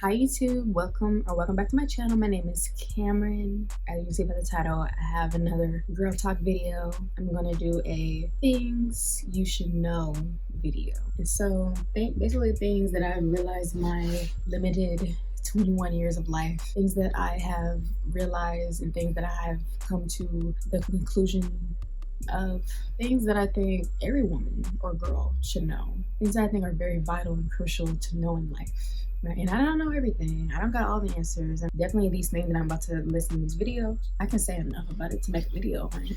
Hi YouTube, welcome back to my channel. My name is Cameron. As you can see by the title, I have another girl talk video. I'm gonna do a things you should know video. And so basically things that I've realized in my limited 21 years of life, things that I have realized and things that I have come to the conclusion of, things that I think every woman or girl should know, things that I think are very vital and crucial to know in life. Right? And I don't know everything. I don't got all the answers. And definitely these things that I'm about to list in this video, I can say enough about it to make a video, right?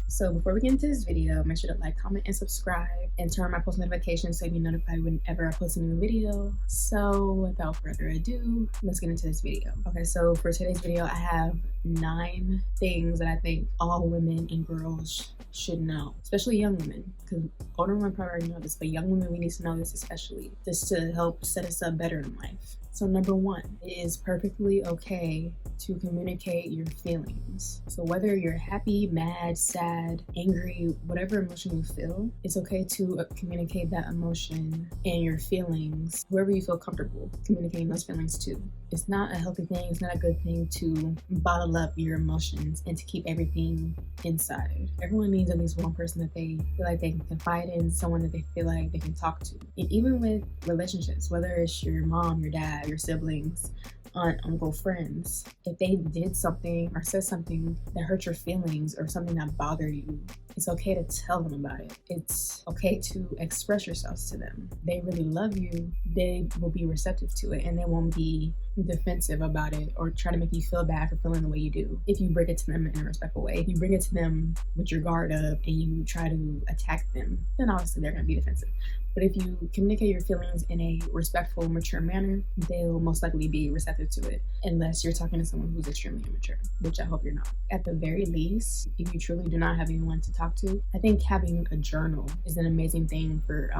So before we get into this video, make sure to like, comment, and subscribe, and turn on my post notifications so you'll be notified whenever I post a new video. So without further ado, let's get into this video. Okay, so for today's video, I have 9 things that I think all women and girls should know, especially young women, because older women probably already know this, but young women, we need to know this especially, just to help set us up better in life. So number 1, it is perfectly okay to communicate your feelings. So whether you're happy, mad, sad, angry, whatever emotion you feel, it's okay to communicate that emotion and your feelings, whoever you feel comfortable communicating those feelings to. It's not a healthy thing, it's not a good thing to bottle up your emotions and to keep everything inside. Everyone needs at least one person that they feel like they can confide in, someone that they feel like they can talk to. And even with relationships, whether it's your mom, your dad, your siblings, aunt, uncle, friends, if they did something or said something that hurt your feelings or something that bothered you, it's okay to tell them about it. It's okay to express yourselves to them. They really love you. They will be receptive to it, and they won't be defensive about it or try to make you feel bad for feeling the way you do if you bring it to them in a respectful way. If you bring it to them with your guard up and you try to attack them, then obviously they're going to be defensive. But if you communicate your feelings in a respectful, mature manner, they'll most likely be receptive to it, unless you're talking to someone who's extremely immature, which I hope you're not. At the very least, if you truly do not have anyone to talk to, I think having a journal is an amazing thing for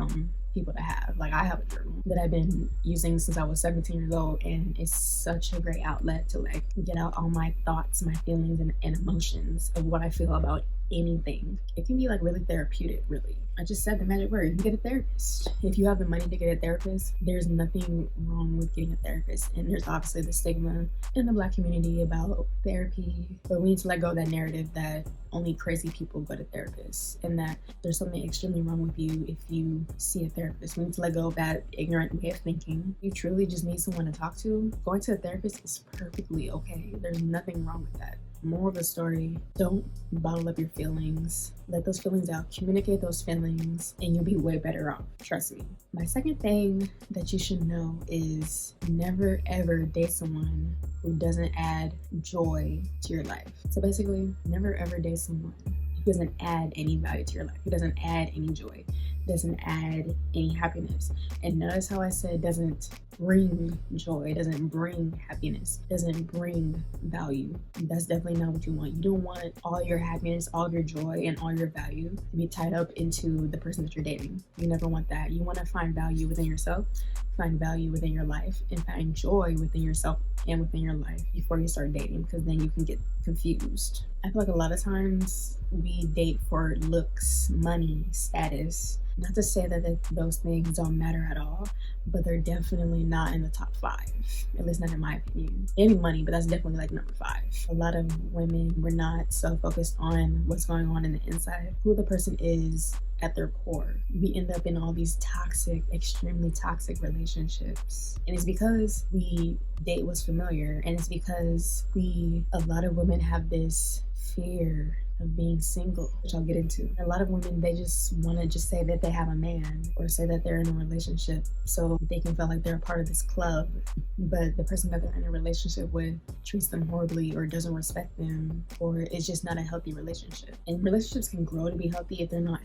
people to have. Like, I have a journal that I've been using since I was 17 years old, and it's such a great outlet to like get out all my thoughts, my feelings, and emotions of what I feel about anything. It can be like really therapeutic, really. I just said the magic word. You can get a therapist. If you have the money to get a therapist, there's nothing wrong with getting a therapist. And there's obviously the stigma in the Black community about therapy, but we need to let go of that narrative that only crazy people go to therapists, and that there's something extremely wrong with you if you see a therapist. We need to let go of that ignorant way of thinking. If you truly just need someone to talk to, going to a therapist is perfectly okay. There's nothing wrong with that. Moral of the story, don't bottle up your feelings. Let those feelings out, communicate those feelings, and you'll be way better off. Trust me. My second thing that you should know is never ever date someone who doesn't add joy to your life. So basically, never ever date someone who doesn't add any value to your life, who doesn't add any joy, doesn't add any happiness. And notice how I said doesn't bring joy, doesn't bring happiness, doesn't bring value. That's definitely not what you want. You don't want all your happiness, all your joy, and all your value to be tied up into the person that you're dating. You never want that. You want to find value within yourself, find value within your life, and find joy within yourself and within your life before you start dating, because then you can get confused. I feel like a lot of times we date for looks, money, status. Not to say that those things don't matter at all, but they're definitely not in the top 5, at least not in my opinion. Maybe money, but that's definitely like number 5. A lot of women, we're not so focused on what's going on in the inside, who the person is at their core. We end up in all these toxic, extremely toxic relationships. And it's because we date what's familiar, and it's because a lot of women have this fear of being single, which I'll get into. A lot of women, they just want to just say that they have a man or say that they're in a relationship so they can feel like they're a part of this club, but the person that they're in a relationship with treats them horribly or doesn't respect them, or it's just not a healthy relationship. And relationships can grow to be healthy if they're not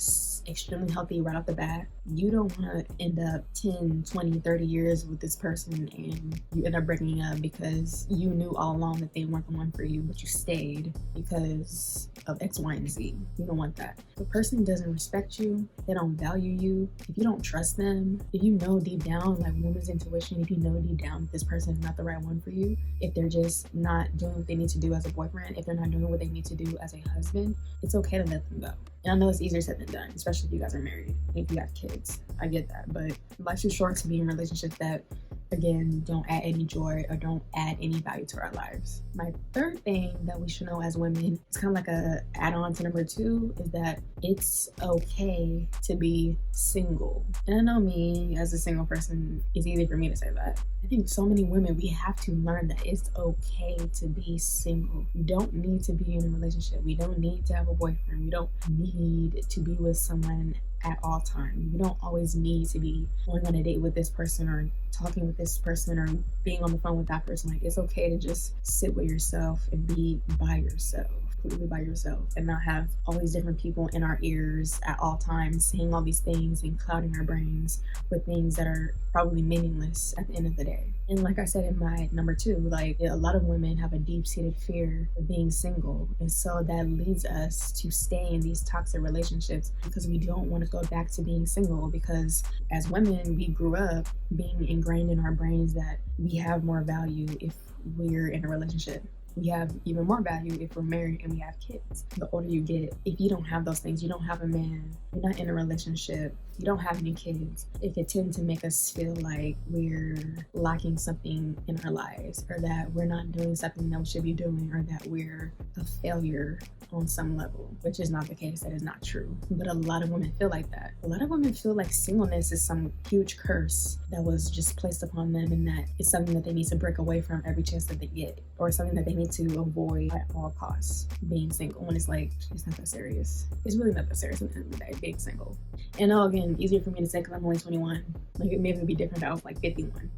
extremely healthy right off the bat. You don't want to end up 10, 20, 30 years with this person and you end up breaking up because you knew all along that they weren't the one for you, but you stayed because of X, Y, and Z. You don't want that. If a person doesn't respect you, they don't value you, if you don't trust them, if you know deep down, like woman's intuition, if you know deep down that this person is not the right one for you, if they're just not doing what they need to do as a boyfriend, if they're not doing what they need to do as a husband, it's okay to let them go. And I know it's easier said than done, especially if you guys are married, if you have kids. I get that, but life's too short to be in relationships that again, don't add any joy or don't add any value to our lives. My third thing that we should know as women, it's kind of like a add-on to number 2, is that it's okay to be single. And I know me as a single person, it's easy for me to say that. I think so many women, we have to learn that it's okay to be single. You don't need to be in a relationship. We don't need to have a boyfriend. We don't need to be with someone at all times. You don't always need to be going on a date with this person or talking with this person or being on the phone with that person. Like, it's okay to just sit with yourself and be by yourself, completely by yourself, and not have all these different people in our ears at all times saying all these things and clouding our brains with things that are probably meaningless at the end of the day. And like I said in my number 2, like, a lot of women have a deep-seated fear of being single, and so that leads us to stay in these toxic relationships because we don't want to go back to being single, because as women, we grew up being ingrained in our brains that we have more value if we're in a relationship. We have even more value if we're married and we have kids. The older you get, if you don't have those things, you don't have a man, you're not in a relationship, you don't have any kids, it could tend to make us feel like we're lacking something in our lives, or that we're not doing something that we should be doing, or that we're a failure on some level, which is not the case. That is not true. But a lot of women feel like that. A lot of women feel like singleness is some huge curse that was just placed upon them, and that it's something that they need to break away from every chance that they get, or something that they need to avoid at all costs, being single, when it's like, it's not that serious. It's really not that serious at the end of the day, being single. And again, easier for me to say because I'm only 21. Like, it maybe would be different if I was like 51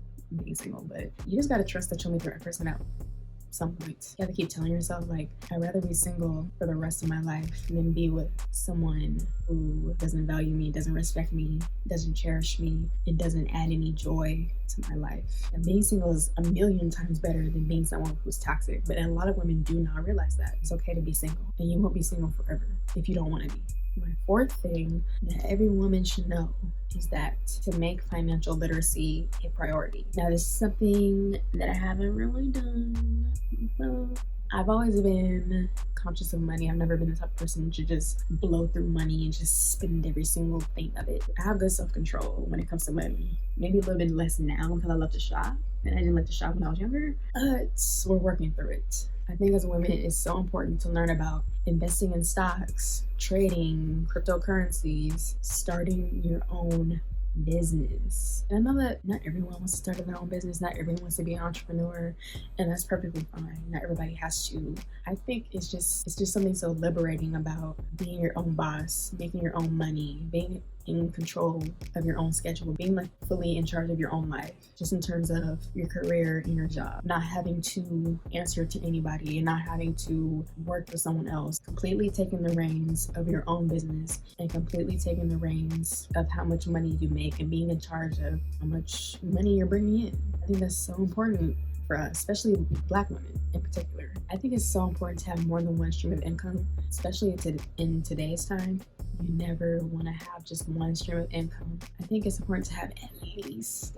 being single, but you just gotta trust that you'll meet the right person out some point. You have to keep telling yourself, like, I'd rather be single for the rest of my life than be with someone who doesn't value me, doesn't respect me, doesn't cherish me, and doesn't add any joy to my life. And being single is a million times better than being someone who's toxic. But a lot of women do not realize that. It's okay to be single, and you won't be single forever if you don't want to be. My fourth thing that every woman should know is that to make financial literacy a priority. Now, this is something that I haven't really done. I've always been conscious of money. I've never been the type of person to just blow through money and just spend every single thing of it. I have good self-control when it comes to money. Maybe a little bit less now because I love to shop, and I didn't like to shop when I was younger, but we're working through it. I think as a woman, it's so important to learn about investing in stocks, trading, cryptocurrencies, starting your own business. And I know that not everyone wants to start their own business, not everyone wants to be an entrepreneur, and that's perfectly fine. Not everybody has to. I think it's just something so liberating about being your own boss, making your own money, being in control of your own schedule, being like fully in charge of your own life, just in terms of your career and your job, not having to answer to anybody and not having to work for someone else, completely taking the reins of your own business and completely taking the reins of how much money you make and being in charge of how much money you're bringing in. I think that's so important for us, especially Black women in particular. I think it's so important to have more than one stream of income, especially in today's time. You never want to have just one stream of income. I think it's important to have at least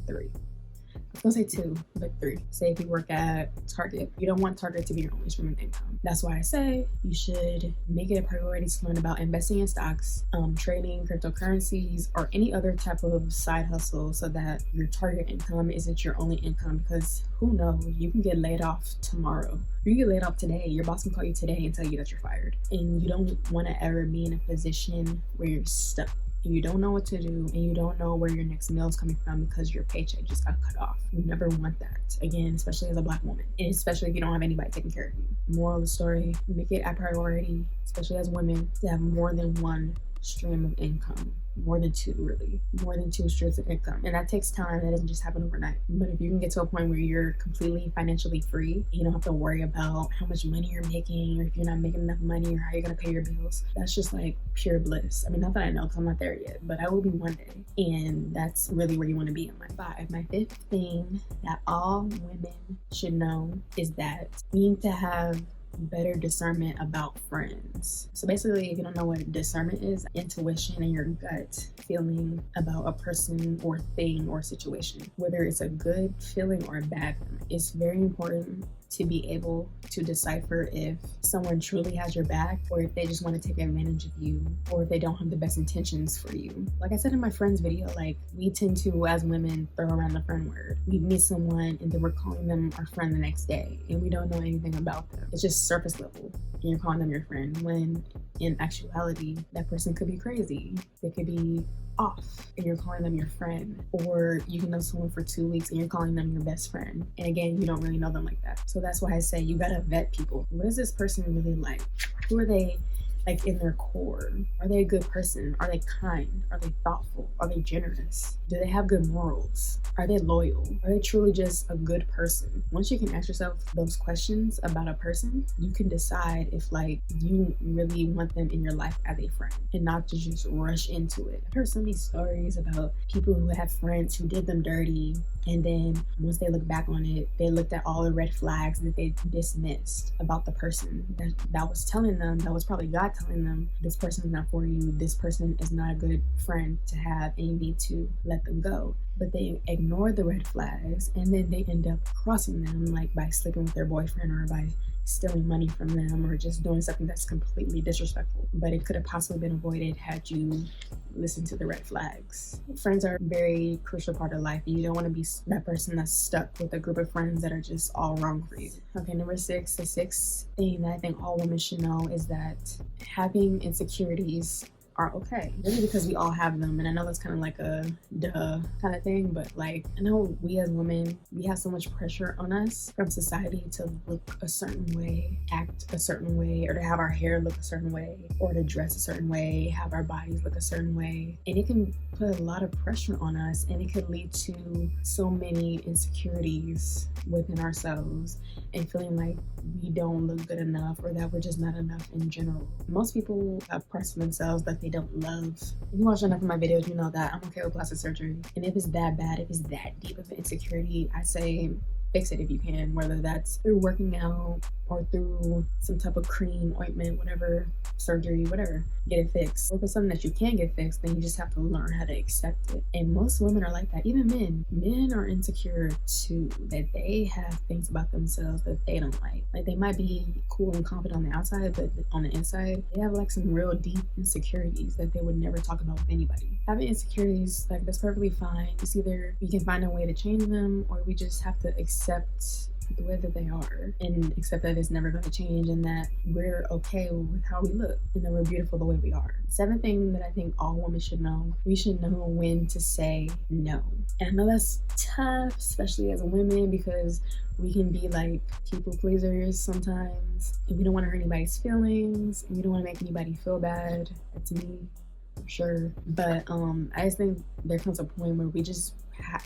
3. I was gonna say 2, but 3. Say if you work at Target, you don't want Target to be your only stream of income. That's why I say you should make it a priority to learn about investing in stocks, trading, cryptocurrencies, or any other type of side hustle, so that your target income isn't your only income. Because who knows, you can get laid off tomorrow. You get laid off today, your boss can call you today and tell you that you're fired. And you don't want to ever be in a position where you're stuck. You don't know what to do, and you don't know where your next meal is coming from because your paycheck just got cut off. You never want that. Again, especially as a Black woman, and especially if you don't have anybody taking care of you. Moral of the story, make it a priority, especially as women, to have more than one stream of income. More than 2, really. More than 2 streams of income. And that takes time. That doesn't just happen overnight. But if you can get to a point where you're completely financially free, you don't have to worry about how much money you're making, or if you're not making enough money, or how you're going to pay your bills. That's just like pure bliss. I mean, not that I know because I'm not there yet, but I will be one day. And that's really where you want to be in life. 5. My 5th thing that all women should know is that you need to have better discernment about friends. So basically, if you don't know what discernment is, intuition and your gut feeling about a person or thing or situation, whether it's a good feeling or a bad feeling. It's very important to be able to decipher if someone truly has your back or if they just want to take advantage of you or if they don't have the best intentions for you. Like I said in my friend's video, like we tend to, as women, throw around the friend word. We meet someone and then we're calling them our friend the next day and we don't know anything about them. It's just surface level and you're calling them your friend when in actuality, that person could be crazy. They could be off and you're calling them your friend, or you can know someone for 2 weeks and you're calling them your best friend, and again, you don't really know them like that. So that's why I say you gotta vet people. What is this person really like? Who are they like in their core? Are they a good person? Are they kind? Are they thoughtful? Are they generous? Do they have good morals? Are they loyal? Are they truly just a good person? Once you can ask yourself those questions about a person, you can decide if like you really want them in your life as a friend and not to just rush into it. I've heard so many stories about people who have friends who did them dirty, and then once they look back on it, they looked at all the red flags that they dismissed about the person that was telling them, that was probably God telling them, this person is not for you, this person is not a good friend to have, and you need to let them go. But they ignored the red flags, and then they end up crossing them, like by sleeping with their boyfriend or by stealing money from them or just doing something that's completely disrespectful. But it could have possibly been avoided had you listened to the red flags. Friends are a very crucial part of life, and you don't want to be that person that's stuck with a group of friends that are just all wrong for you. Okay, number 6, the sixth thing that I think all women should know is that having insecurities are okay. Really, because we all have them, and I know that's kind of like a duh kind of thing, but like I know we as women, we have so much pressure on us from society to look a certain way, act a certain way, or to have our hair look a certain way, or to dress a certain way, have our bodies look a certain way, and it can put a lot of pressure on us, and it could lead to so many insecurities within ourselves and feeling like we don't look good enough or that we're just not enough in general. Most people have pressed themselves that they don't love. If you watch enough of my videos, you know that I'm okay with plastic surgery. And if it's that bad, if it's that deep of an insecurity, I say fix it if you can, whether that's through working out or through some type of cream, ointment, whatever, surgery, whatever, get it fixed. Or if it's something that you can get fixed, then you just have to learn how to accept it. And most women are like that, even men. Men are insecure too, that they have things about themselves that they don't like. Like they might be cool and confident on the outside, but on the inside, they have like some real deep insecurities that they would never talk about with anybody. Having insecurities, like that's perfectly fine. It's either we can find a way to change them or we just have to accept the way that they are and accept that it's never going to change and that we're okay with how we look and that we're beautiful the way we are. 7th thing that I think all women should know, we should know when to say no. And I know that's tough, especially as women, because we can be like people pleasers sometimes and we don't want to hurt anybody's feelings and we don't want to make anybody feel bad. That's me for sure. But I just think there comes a point where we just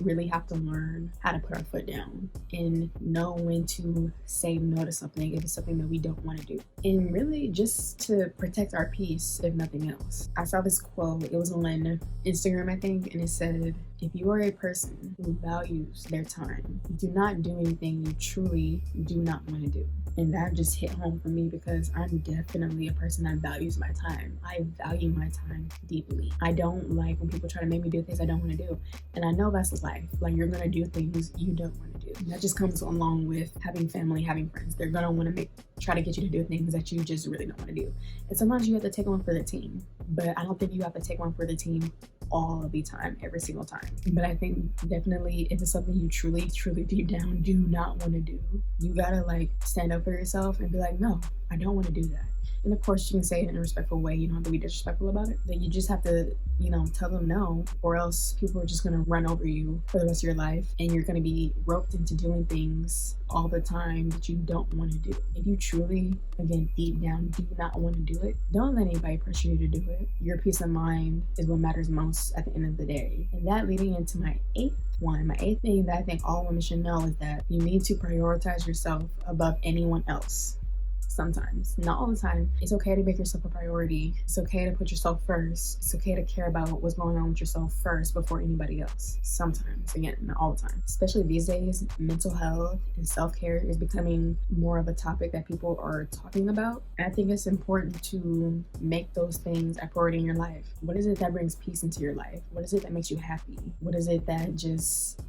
really have to learn how to put our foot down and know when to say no to something if it's something that we don't want to do, and really just to protect our peace if nothing else. I saw this quote, it was on Instagram I think, and it said, if you are a person who values their time, do not do anything you truly do not want to do. And that just hit home for me because I'm definitely a person that values my time. I value my time deeply. I don't like when people try to make me do things I don't want to do. And I know that's life. Like you're going to do things you don't want to do. And that just comes along with having family, having friends. They're going to want to try to get you to do things that you just really don't want to do. And sometimes you have to take one for the team. But I don't think you have to take one for the team all of the time, every single time. But I think definitely if it's something you truly deep down do not want to do, you gotta like stand up for yourself and be like, no, I don't want to do that. And of course you can say it in a respectful way, you don't have to be disrespectful about it, but you just have to, tell them no, or else people are just gonna run over you for the rest of your life and you're gonna be roped into doing things all the time that you don't want to do. If you truly, again, deep down do not want to do it, don't let anybody pressure you to do it. Your peace of mind is what matters most at the end of the day. And that leading into my 8th thing that I think all women should know is that you need to prioritize yourself above anyone else. sometimes, not all the time. It's okay to make yourself a priority. It's okay to put yourself first. It's okay to care about what's going on with yourself first before anybody else. Sometimes, again, not all the time. Especially these days, mental health and self-care is becoming more of a topic that people are talking about. And I think it's important to make those things a priority in your life. What is it that brings peace into your life? What is it that makes you happy? What is it that just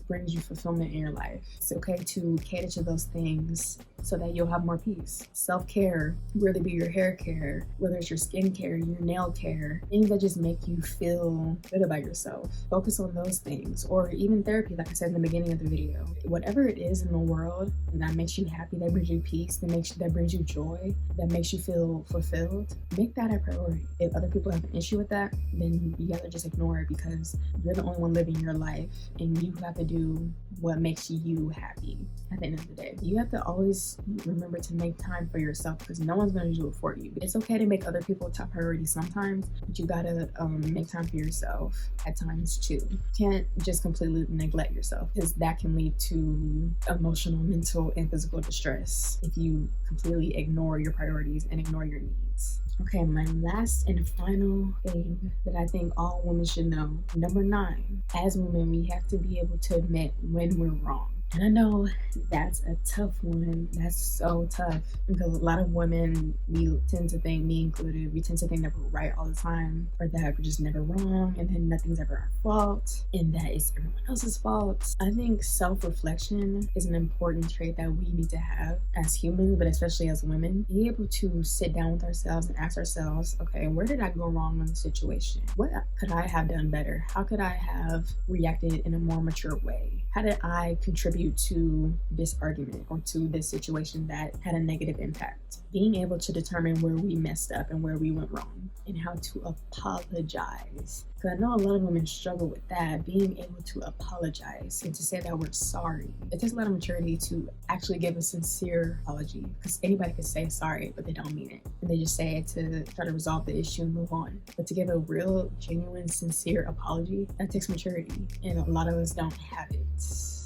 brings you fulfillment in your life? It's okay to cater to those things so that you'll have more peace. Self-care, whether it be your hair care, whether it's your skin care, your nail care, things that just make you feel good about yourself. Focus on those things. Or even therapy, like I said in the beginning of the video. Whatever it is in the world that makes you happy, that brings you peace, that brings you joy, that makes you feel fulfilled, make that a priority. If other people have an issue with that, then you gotta just ignore it, because you're the only one living your life and you have to do what makes you happy at the end of the day. You have to always remember to make time for yourself, because no one's going to do it for you. It's okay to make other people top priority sometimes, but you gotta make time for yourself at times too. You can't just completely neglect yourself, because that can lead to emotional, mental, and physical distress if you completely ignore your priorities and ignore your needs. Okay, my last and final thing that I think all women should know. Number 9, as women, we have to be able to admit when we're wrong. And I know that's a tough one. That's so tough, because a lot of women, we tend to think, me included, we tend to think that we're right all the time, or that we're just never wrong, and then nothing's ever our fault, and that it's everyone else's fault. I think self-reflection is an important trait that we need to have as humans, but especially as women. Be able to sit down with ourselves and ask ourselves, okay, where did I go wrong in the situation? What could I have done better? How could I have reacted in a more mature way? How did I contribute to this argument or to this situation that had a negative impact? Being able to determine where we messed up and where we went wrong, and how to apologize. Because I know a lot of women struggle with that, being able to apologize and to say that we're sorry. It takes a lot of maturity to actually give a sincere apology, because anybody could say sorry, but they don't mean it. And they just say it to try to resolve the issue and move on. But to give a real, genuine, sincere apology, that takes maturity. And a lot of us don't have it.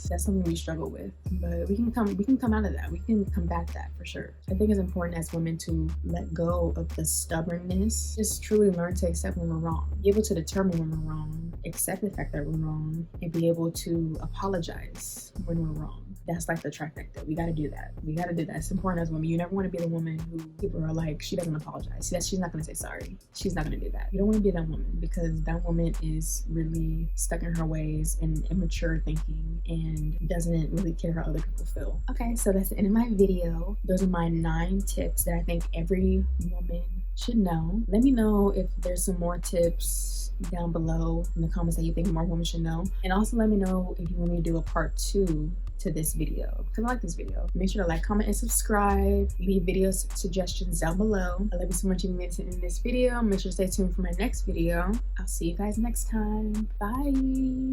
That's something we struggle with, but we can come out of that. We can combat that for sure. I think it's important as women to let go of the stubbornness, just truly learn to accept when we're wrong, be able to determine when we're wrong, accept the fact that we're wrong, and be able to apologize when we're wrong. That's like the trifecta. We gotta do that. We gotta do that. It's important as women. You never want to be the woman who people are like, she doesn't apologize. She's not gonna say sorry. She's not gonna do that. You don't want to be that woman, because that woman is really stuck in her ways and immature thinking and doesn't really care how other people feel. Okay, so that's the end of my video. Those are my 9 tips that I think every woman should know. Let me know if there's some more tips down below in the comments that you think more women should know. And also let me know if you want me to do a part 2 to this video, because I like this video. Make sure to like, comment, and subscribe. Leave video suggestions down below. I love you so much. You made it in this video. Make sure to stay tuned for my next video. I'll see you guys next time. Bye.